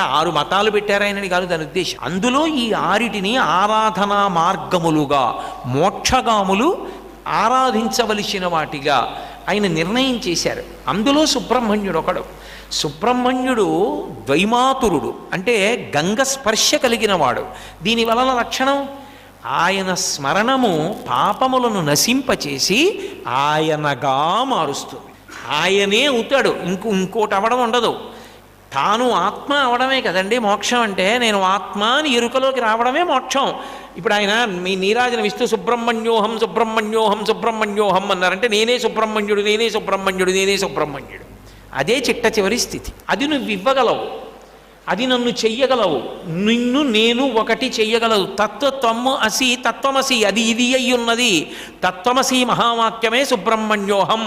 6 మతాలు పెట్టారాయనని కాదు దాని ఉద్దేశం. అందులో ఈ 6టిని ఆరాధనా మార్గములుగా, మోక్షగాములు ఆరాధించవలసిన వాటిగా ఆయన నిర్ణయం చేశారు. అందులో సుబ్రహ్మణ్యుడు ఒకడు. సుబ్రహ్మణ్యుడు ద్వైమాతురుడు, అంటే గంగ స్పర్శ కలిగిన వాడు. దీని వలన లక్షణం ఆయన స్మరణము పాపములను నశింపచేసి ఆయనగా మారుస్తుంది. ఆయనే అవుతాడు, ఇంకోటి అవడం ఉండదు. తాను ఆత్మ అవడమే కదండి మోక్షం అంటే. నేను ఆత్మ అని ఎరుకలోకి రావడమే మోక్షం. ఇప్పుడు ఆయన మీ నీరాజన విస్తూ సుబ్రహ్మణ్యోహం సుబ్రహ్మణ్యోహం సుబ్రహ్మణ్యోహం అన్నారంటే నేనే సుబ్రహ్మణ్యుడు, నేనే సుబ్రహ్మణ్యుడు, నేనే సుబ్రహ్మణ్యుడు. అదే చిట్ట చివరి స్థితి. అది నువ్వు ఇవ్వగలవు, అది నన్ను చెయ్యగలవు, నిన్ను నేను ఒకటి చెయ్యగలవు. తత్వము అసి తత్వమసి, అది ఇది అయి ఉన్నది. తత్వమసి మహావాక్యమే సుబ్రహ్మణ్యోహం.